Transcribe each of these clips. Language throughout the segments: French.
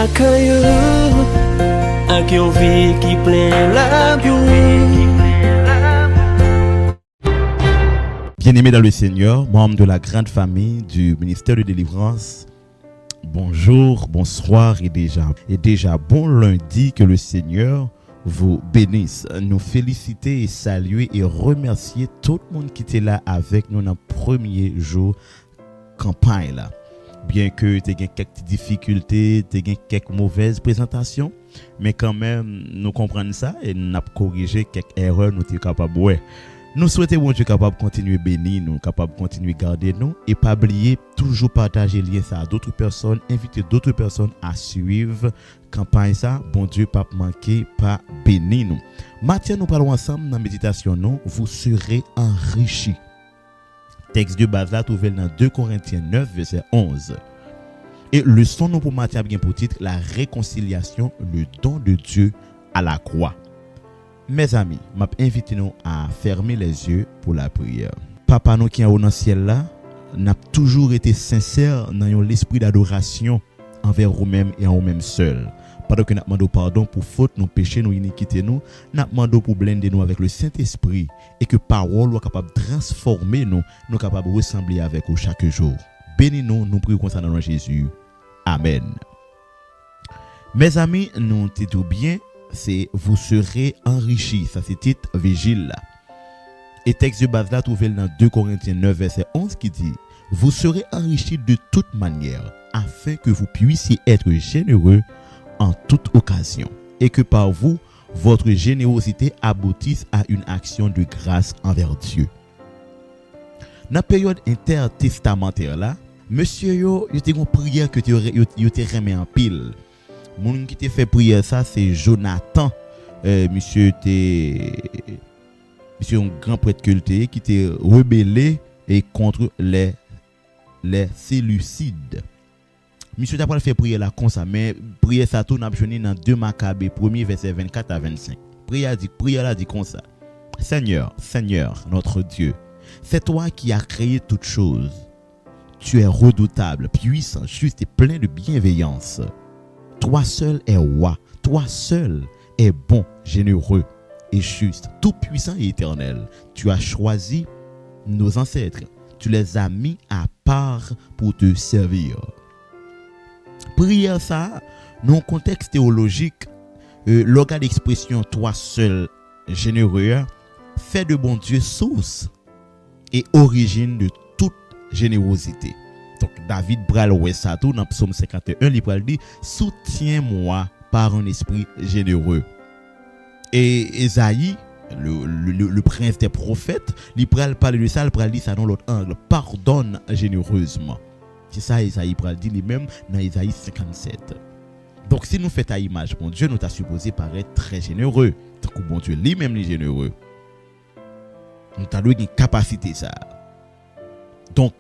la caillou, avec une vie qui plein la vie. Bien-aimés dans le Seigneur, membres de la grande famille du ministère de délivrance, bonjour, bonsoir et déjà bon lundi, que le Seigneur vous bénisse. Nous féliciter et saluer et remercier tout le monde qui était là avec nous dans le premier jour campagne là. Bien que tu aies quelques difficultés, tu aies quelques mauvaises présentations, mais quand même nous comprenons ça et nous avons corrigé quelques erreurs nous sommes capables. Ouais. Nous souhaitons bon Dieu capable de continuer bénir nous, capable de continuer garder nous et pas oublier toujours partager lien ça à d'autres personnes, inviter d'autres personnes à suivre campagne ça. Bon Dieu pas manquer, pas bénir nous. Maintenant nous parlons ensemble dans méditation nous, vous serez enrichis. Texte de base là trouvé dans 2 Corinthiens 9 verset 11. Et le son nous pour matin bien pour titre la réconciliation, le don de Dieu à la croix. Mes amis, m'invite nous à fermer les yeux pour la prière. Papa nous qui est au ciel là, n'a toujours été sincère dans l'esprit d'adoration envers vous-même et en vous-même seul. Pendant que nous demandons pardon pour faute, nos péchés, nos iniquités, nous demandons pour blender nous avec le Saint-Esprit et que parole soit capable de transformer nous, nous capables de ressembler avec vous chaque jour. Bénis-nous, nous prions concernant dans Jésus. Amen. Mes amis, nous disons bien, c'est vous serez enrichis. Ça c'est titre Vigile là. Et texte de base là trouvé dans 2 Corinthiens 9 verset 11 qui dit vous serez enrichis de toute manière afin que vous puissiez être généreux en toute occasion et que par vous votre générosité aboutisse à une action de grâce envers Dieu. Dans la période intertestamentaire là, monsieur yo était une prière que tu remis en pile. Moun qui t'a fait prière ça c'est Jonathan. Monsieur un grand prêtre culté qui était rebellé et contre les Séleucides. Monsieur t'a pas fait prière là comme ça mais prière ça tout n'a besoin dans 2 Macabées 1er verset 24 à 25. Prière là dit comme ça. Seigneur, notre Dieu, c'est toi qui as créé toutes choses. Tu es redoutable, puissant, juste et plein de bienveillance. Toi seul es roi, toi seul es bon, généreux et juste, tout puissant et éternel. Tu as choisi nos ancêtres, tu les as mis à part pour te servir. Prière ça, dans le contexte théologique, l'organe d'expression toi seul généreux fait de bon Dieu source et origine de toute générosité. Donc David bral ouais ça tout dans Psaume 51, il pral dit soutiens-moi par un esprit généreux. Et Esaïe, le prince des prophètes, il pral parler de ça, il pral dire ça dans l'autre angle, pardonne généreusement. C'est ça Esaïe pral dit lui-même dans Esaïe 57. Donc si nous faisons à image, bon Dieu nous t'a supposé paraître très généreux. Donc bon Dieu lui-même est généreux. Nous t'a donné une capacité ça. Donc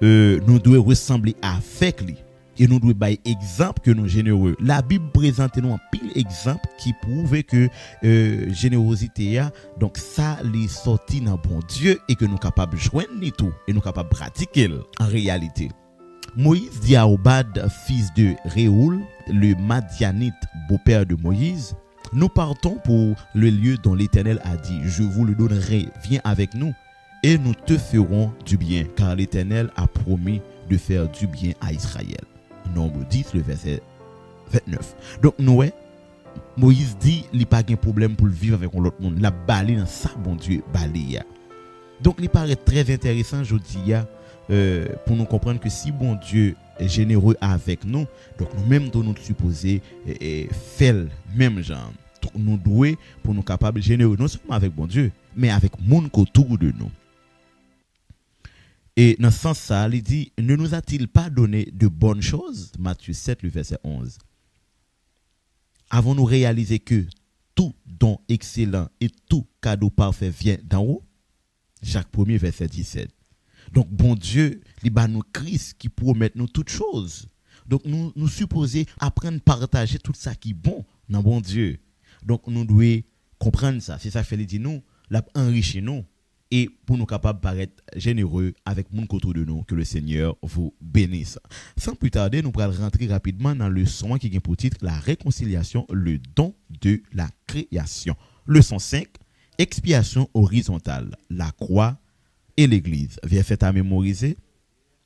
nous devons ressembler avec lui et nous devons bailler exemple que nous généreux. La Bible présente nous un pile exemple qui prouve que générosité donc ça les sorti dans bon Dieu et que nous capables joindre tout et nous capables pratiquer en réalité. Moïse dit à Obad, fils de Réoul, le Madianite, beau-père de Moïse, nous partons pour le lieu dont l'Éternel a dit, je vous le donnerai, viens avec nous. Et nous te ferons du bien, car l'Éternel a promis de faire du bien à Israël. Nombre 10, le verset 29. Donc, Moïse dit, il n'y a pas de problème pour vivre avec l'autre monde. La balé dans ça, bon Dieu, balé. Donc, il paraît très intéressant, je dis, pour nous comprendre que si bon Dieu est généreux avec nous, donc nous-mêmes, nous supposer faire le même genre. Donc, nous devons, pour nous capables généreux, non seulement avec bon Dieu, mais avec le monde autour de nous. Et dans ce sens-là, il dit, ne nous a-t-il pas donné de bonnes choses? Matthieu 7, le verset 11. Avons-nous réalisé que tout don excellent et tout cadeau parfait vient d'en haut? Jacques 1er, verset 17. Donc, bon Dieu, il y a nous Christ qui promet nous toutes choses. Donc, nous supposons apprendre à partager tout ça qui est bon dans bon Dieu. Donc, nous devons comprendre ça. C'est ça qu'il dit nous, l'a enrichi nous. et pour nous capables de paraître généreux avec mon autour de nous. Que le Seigneur vous bénisse. Sans plus tarder, nous allons rentrer rapidement dans le son qui a pour titre La réconciliation, le don de la création. Leçon 5, expiation horizontale, la croix et l'église. Verset à mémoriser.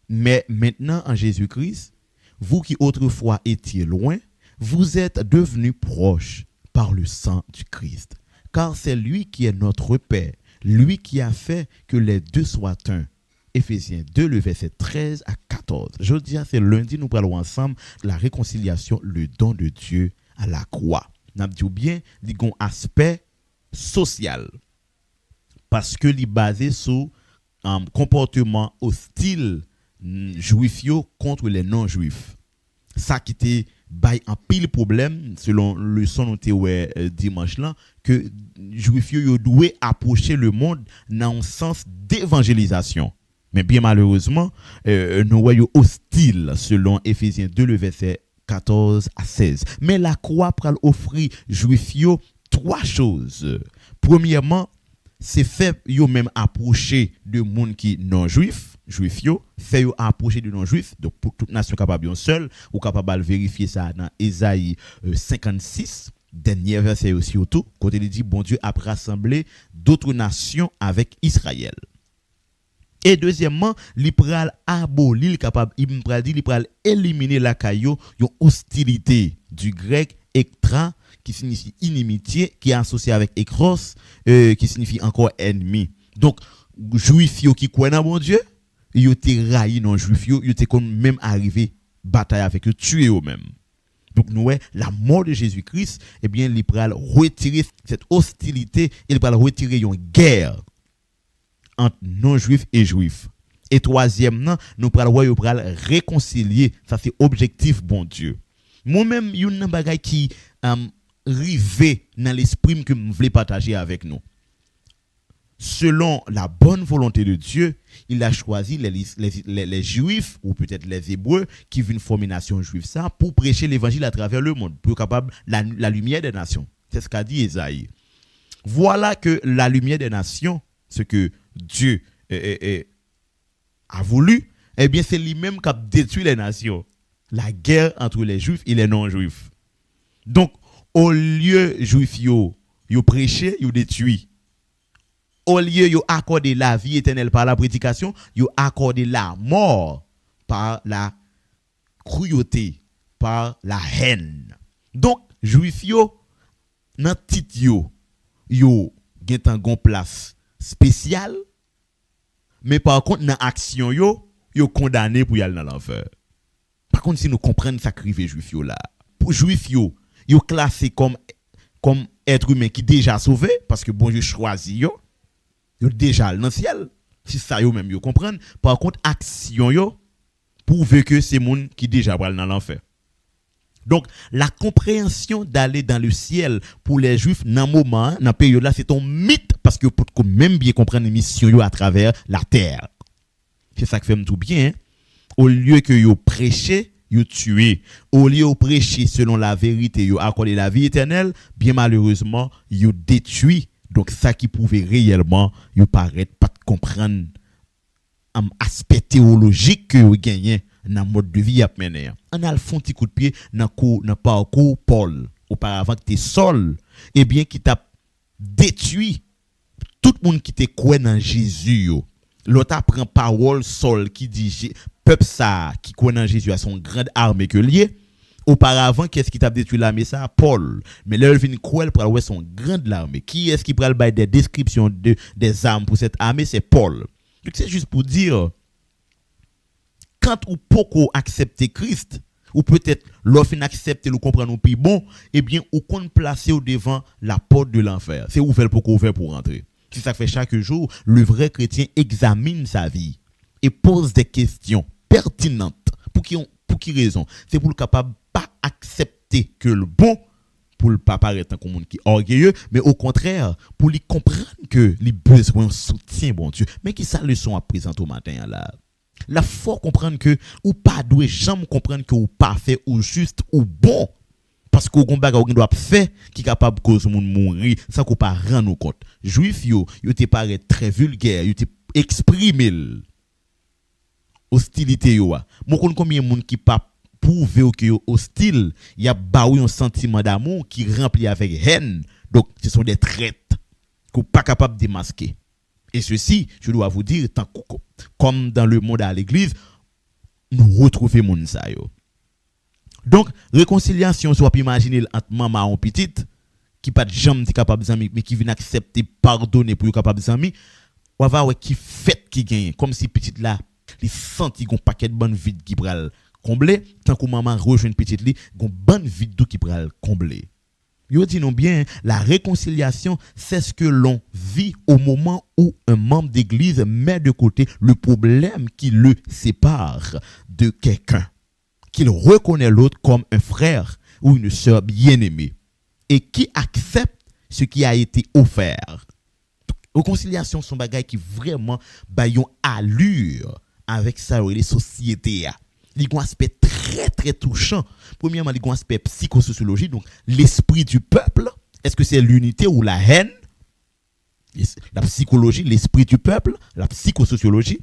Mais maintenant en Jésus-Christ, vous qui autrefois étiez loin, vous êtes devenus proches par le sang du Christ. Car c'est lui qui est notre Père, lui qui a fait que les deux soient un. Éphésiens 2, le verset 13 à 14. Je dis, c'est lundi, nous parlons ensemble de la réconciliation, le don de Dieu à la croix. Nous avons dit bien, il y a un aspect social. Parce que il est basé sur un comportement hostile juif contre les non-juifs. Ça qui était un pile problème selon le son nous dimanche là que juif yo doit approcher le monde dans un sens d'évangélisation. Mais bien malheureusement nous voyons hostile selon Éphésiens 2 le verset 14 à 16. Mais la croix pral offrir juif yo trois choses. Premièrement, c'est fait yo même approcher de monde qui non juif yo fait yo approcher de non juif. Donc pour toute nation capable yon seul ou capable vérifier ça dans Ésaïe 56 dernier verset aussi autour côté il dit bon Dieu a rassemblé d'autres nations avec Israël. Et deuxièmement, li pral abolir capable il pral dit li pral éliminer la caillou yon hostilité du grec ektra qui signifie inimitié, qui est associé avec ekros, qui signifie encore ennemi. Donc, juif yo qui croient dans bon Dieu, yo te raï non juif yo te comme même arrivé bataille avec eux, tuer eux même. Donc nous la mort de Jésus-Christ, eh bien il pral retirer cette hostilité, il pral retirer une guerre entre non-juifs et juifs. Et troisièmement, nous pral réconcilier, ça c'est objectif bon Dieu. Moi-même yon bagay qui rivé dans l'esprit que je voulais partager avec nous. Selon la bonne volonté de Dieu, il a choisi les Juifs, ou peut-être les Hébreux, qui viennent former nation juive ça, pour prêcher l'évangile à travers le monde, pour capable la lumière des nations. C'est ce qu'a dit Ésaïe. Voilà que la lumière des nations, ce que Dieu a voulu, eh bien c'est lui-même qui a détruit les nations. La guerre entre les Juifs et les non-Juifs. Donc, au lieu juif yo prêcher, yo détruit. Au lieu yo accorder la vie éternelle par la prédication, yo accorder la mort par la cruauté, par la haine. Donc juif yo nan tit yo gen tan gon place spéciale, mais par contre dans action yo condamné pour y aller dans l'enfer. Par contre si nous comprenons ça crivé juif yo là, pour juif yo classé comme être humain qui déjà sauvé parce que bon Dieu choisi yo déjà dans le ciel. Si ça yo même yo comprendre. Par contre action yo prouve que c'est monde qui déjà pral dans l'enfer. Donc la compréhension d'aller dans le ciel pour les juifs dans moment dans période là c'est un mythe parce que pour même bien comprendre mission yo à travers la terre. C'est ça que fait tout bien. Hein? Au lieu que yo prêcher yo tué, au lieu de prêcher selon la vérité, yo accorder la vie éternelle, bien malheureusement, yo détruit. Donc ça qui pouvait réellement yo paraître pas comprendre un aspect théologique que yo gagné dans mode de vie à mener. On a le fond petit coup de pied dans parcours Paul auparavant que t'es Saul, et bien qui t'a détruit tout le monde qui te croit dans Jésus yo. L'autre prend parole Saul qui dit peuple ça qui connaît en Jésus a son grande armée que lié. Auparavant, qui est-ce qui t'a détruit l'armée ça? Paul. Mais là, il vient croire pour avoir son grande armée. Qui est-ce qui prend le bail des descriptions des armes pour cette armée? C'est Paul. Donc c'est juste pour dire, quand ou poco accepter Christ, ou peut-être l'offre accepter le comprendre ou puis bon, eh bien, ou qu'on placer au devant la porte de l'enfer. C'est ouvert pour rentrer. C'est ça que fait chaque jour, le vrai chrétien examine sa vie et pose des questions pertinentes. Pour qui raison? C'est pour le capable pas accepter que le bon, pour le pas paraître comme monde qui est orgueilleux, mais au contraire, pour lui comprendre que les besoin soutien bon Dieu. Mais qui ça leçon à présenter au matin là? Là faut comprendre que ou pas doit jamais comprendre que ou parfait ou juste ou bon Parce qu'on bagay ou doit faire qui capable cause moun mourir sans qu'on pas rendre compte. Juif yo te paraît très vulgaire, yo te exprimer hostilité yo. Mon kon combien moun qui pas prouver que yo hostile, y a ba un sentiment d'amour qui rempli avec haine. Donc ce sont des traits qu'on pas capable de démasquer. Et ceci, je dois vous dire, comme dans le monde à l'église, nous retrouvons moun sa yo. Donc, réconciliation, soit imaginer entre maman et petite, qui pas de jambe capable d'amis, mais qui vient accepter, pardonner pour être capable d'amis, on va voir qui fait qui gagne. Comme si petite là, les senti qu'on paquet de bonne vide qui pral combler, tant que maman rejoint petite li, gon bonne vide qui pral combler. Yo dit non bien, la réconciliation, c'est ce que l'on vit au moment où un membre d'église met de côté le problème qui le sépare de quelqu'un, qu'il reconnaît l'autre comme un frère ou une sœur bien-aimée et qui accepte ce qui a été offert. Réconciliation sont bagaille qui vraiment bayon allure avec ça les sociétés. Il y a un aspect très très touchant. Premièrement, il y a un aspect psychosociologique, donc l'esprit du peuple. Est-ce que c'est l'unité ou la haine? La psychologie, l'esprit du peuple, la psychosociologie.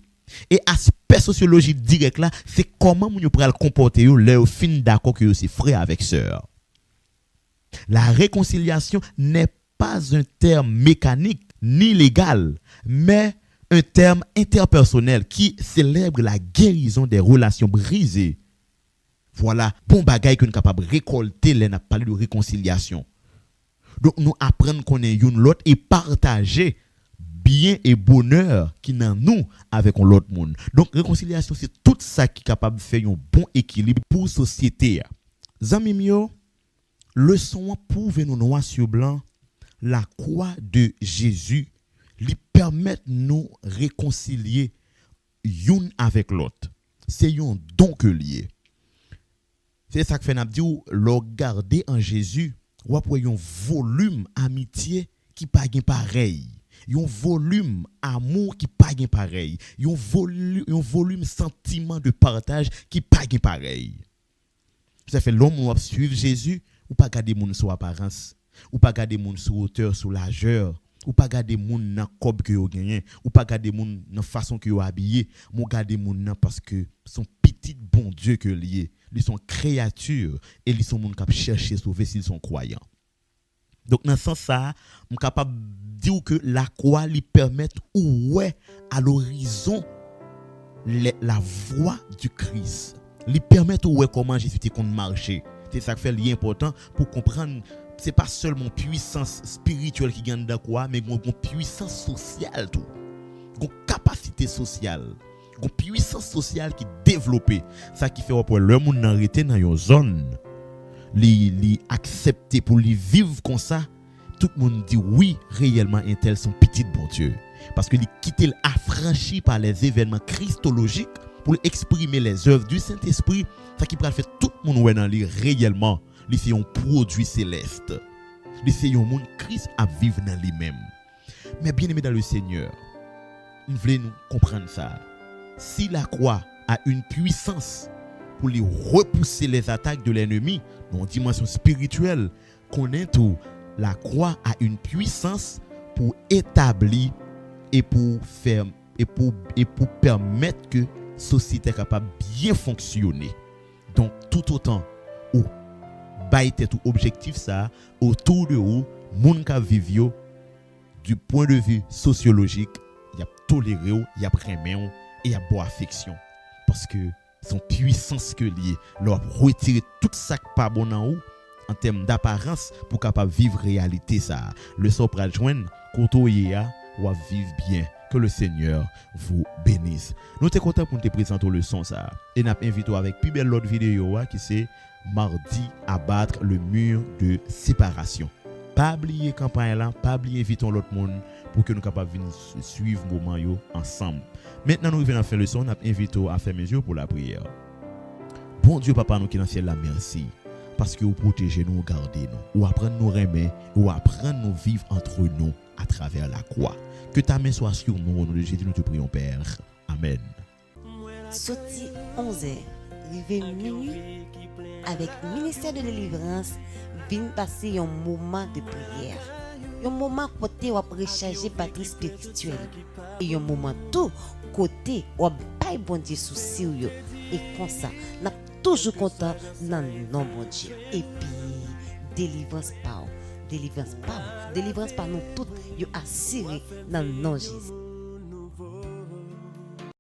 Et aspect sociologique direct là, c'est comment nous pourrons comporter leur fin d'accord que c'est frère avec sœur. La réconciliation n'est pas un terme mécanique ni légal, mais un terme interpersonnel qui célèbre la guérison des relations brisées. Voilà, bon bagay que nous capable récolter là n'a parlé de réconciliation. Donc nous apprendre qu'on est une l'autre et partager bien et bonheur qui dans nous avec l'autre monde. Donc réconciliation c'est tout ça qui est capable de faire un bon équilibre pour société. Zami mio, leçon prouve nous noir sur blanc la croix de Jésus lui permet nous réconcilier une avec l'autre. C'est un don que lié. C'est ça que fait n'a dit ou regarder en Jésus, ou après un volume amitié qui pas gain pareil. Un volume amour qui pas gain pareil. Un volume sentiment de partage qui pas gain pareil. Ça fait l'homme ou suivre Jésus ou pas garder moun sur apparence, ou pas garder moun sur hauteur, sur largeur. Ou pas garder moun nan kob que yo gagné, ou pas garder moun nan façon que yo habillé, mon garder moun nan parce que son petit bon Dieu que lié, ils sont créatures et ils sont moun k'ap chercher sauver s'ils sont croyants. Donc dans ce sens ça, on capable dire que la croix lui permet ou ouais à l'horizon la voie du Christ. Lui permet ou ouais comment Jésus était qu'on marcher. C'est ça qui fait l'important pour comprendre. C'est pas seulement puissance spirituelle qui gagne dans quoi, mais une puissance sociale tout. Une capacité sociale, une puissance sociale qui développée. Ça qui fait que le monde arrêté dans une zone, li accepter pour li vivre comme ça, tout le monde dit oui, réellement un tel son petit bon Dieu. Parce que li quitte affranchi par les événements christologiques pour exprimer les œuvres du Saint-Esprit, ça qui peut faire tout le monde dans lui réellement. C'est un produit céleste. C'est un monde Christ à vivre dans lui-même. Mais bien aimé dans le Seigneur, nous voulons comprendre ça. Si la croix a une puissance pour lui repousser les attaques de l'ennemi, dans une dimension spirituelle, connaît tout, la croix a une puissance pour établir et pour faire et pour permettre que la société soit capable de bien fonctionner. Donc tout autant où baïté tout objectif ça autour de où moun ka vivio du point de vue sociologique, il y a toléré, il y a prémé et il y a beau affection parce que son puissance que lié leur retirer tout ça qui pas bon en termes d'apparence pour capable vivre réalité ça. Le sort pral joindre côté ou vivre bien. Que le Seigneur vous bénisse. Nous sommes contents pour te présenter le son ça. Et nous invitons avec plus belle l'autre vidéo qui c'est mardi abattre le mur de séparation. Pas oublier campagne là, pas oublier invitons l'autre monde pour que nous capables venir suivre moment yo ensemble. Maintenant nous venons faire le son, nous invitons à faire mesure pour la prière. Bon Dieu papa nous qui dans le ciel là, merci parce que vous protégez nous, gardez nous, ou apprendre nous aimer, ou apprendre nous vivre entre nous à travers la croix. Que ta main soit sur nous, au nom de Jésus, nous te prions, Père. Amen. Sorti 11h, rive minuit avec ministère de délivrance vient passer un moment de prière. Un moment côté où recharger batterie spirituelle et un moment tout côté où bail bon Dieu sous sérieux et comme ça n'a toujours content dans le nom bon Dieu et puis délivrance par nous toutes yo assuré dans le nom de Jésus.